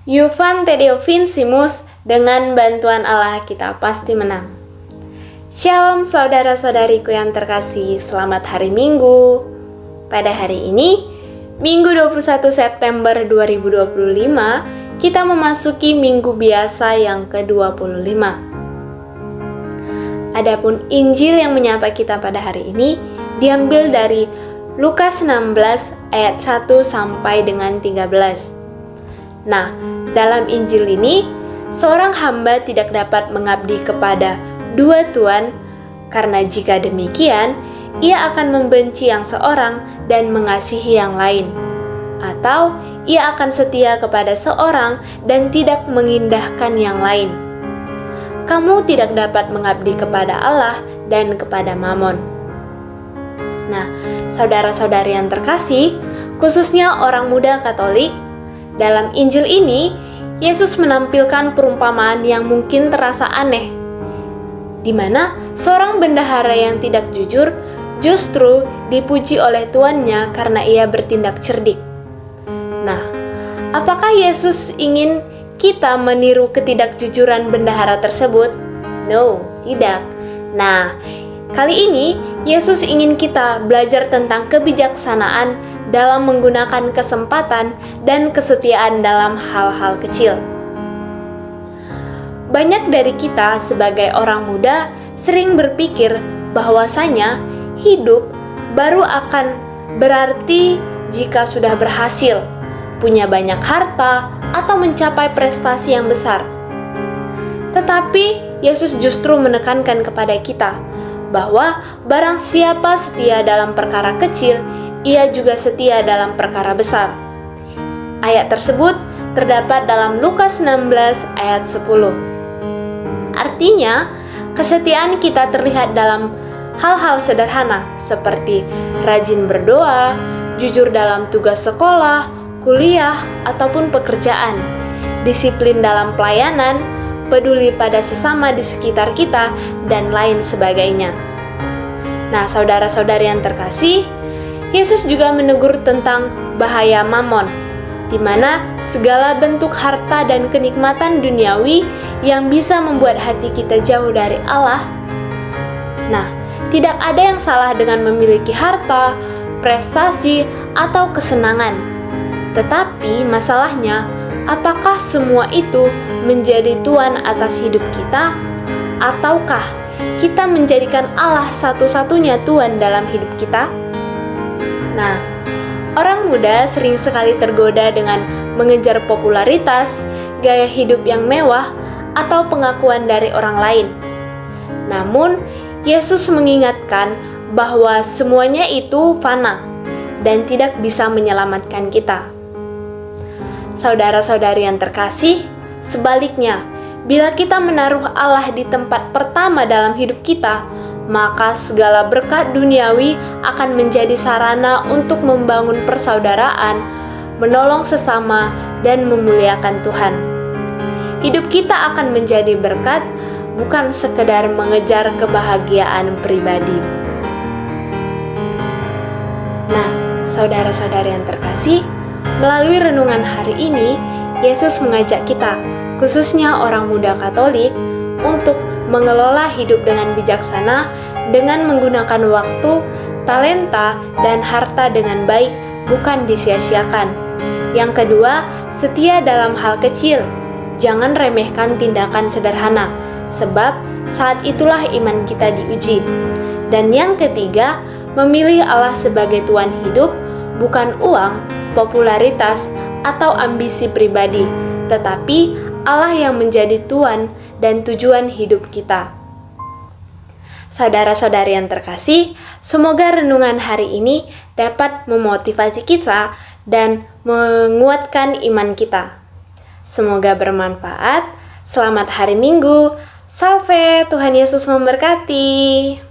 Yuvan Tedeo Vincimus, dengan bantuan Allah kita pasti menang. Shalom saudara-saudariku yang terkasih, selamat hari Minggu. Pada hari ini, Minggu 21 September 2025, kita memasuki minggu biasa yang ke-25. Adapun Injil yang menyapa kita pada hari ini diambil dari Lukas 16 ayat 1 sampai dengan 13. Nah, dalam Injil ini, seorang hamba tidak dapat mengabdi kepada dua tuan, karena jika demikian, ia akan membenci yang seorang dan mengasihi yang lain. Atau ia akan setia kepada seorang dan tidak mengindahkan yang lain. Kamu tidak dapat mengabdi kepada Allah dan kepada Mamon. Nah, saudara-saudari yang terkasih, khususnya orang muda Katolik, dalam Injil ini, Yesus menampilkan perumpamaan yang mungkin terasa aneh, di mana seorang bendahara yang tidak jujur justru dipuji oleh tuannya karena ia bertindak cerdik. Nah, apakah Yesus ingin kita meniru ketidakjujuran bendahara tersebut? No, tidak. Nah, kali ini Yesus ingin kita belajar tentang kebijaksanaan dalam menggunakan kesempatan dan kesetiaan dalam hal-hal kecil. Banyak dari kita sebagai orang muda sering berpikir bahwasanya hidup baru akan berarti jika sudah berhasil, punya banyak harta, atau mencapai prestasi yang besar. Tetapi Yesus justru menekankan kepada kita bahwa barang siapa setia dalam perkara kecil, ia juga setia dalam perkara besar. Ayat tersebut terdapat dalam Lukas 16 ayat 10. Artinya, kesetiaan kita terlihat dalam hal-hal sederhana seperti rajin berdoa, jujur dalam tugas sekolah, kuliah, ataupun pekerjaan, disiplin dalam pelayanan, peduli pada sesama di sekitar kita, dan lain sebagainya. Nah, saudara-saudari yang terkasih, Yesus juga menegur tentang bahaya mamon, di mana segala bentuk harta dan kenikmatan duniawi yang bisa membuat hati kita jauh dari Allah. Nah, tidak ada yang salah dengan memiliki harta, prestasi, atau kesenangan. Tetapi masalahnya, apakah semua itu menjadi tuan atas hidup kita? Ataukah kita menjadikan Allah satu-satunya tuan dalam hidup kita? Nah, orang muda sering sekali tergoda dengan mengejar popularitas, gaya hidup yang mewah, atau pengakuan dari orang lain. Namun, Yesus mengingatkan bahwa semuanya itu fana dan tidak bisa menyelamatkan kita. Saudara-saudari yang terkasih, sebaliknya, bila kita menaruh Allah di tempat pertama dalam hidup kita, maka segala berkat duniawi akan menjadi sarana untuk membangun persaudaraan, menolong sesama, dan memuliakan Tuhan. Hidup kita akan menjadi berkat, bukan sekedar mengejar kebahagiaan pribadi. Nah, saudara-saudari yang terkasih, melalui renungan hari ini, Yesus mengajak kita, khususnya orang muda Katolik, untuk mengelola hidup dengan bijaksana dengan menggunakan waktu, talenta, dan harta dengan baik, bukan disia-siakan. Yang kedua, setia dalam hal kecil. Jangan remehkan tindakan sederhana, sebab saat itulah iman kita diuji. Dan yang ketiga, memilih Allah sebagai Tuan hidup, bukan uang, popularitas, atau ambisi pribadi, tetapi Allah yang menjadi Tuan dan tujuan hidup kita. Saudara-saudari yang terkasih, semoga renungan hari ini dapat memotivasi kita dan menguatkan iman kita. Semoga bermanfaat. Selamat hari Minggu. Salve, Tuhan Yesus memberkati.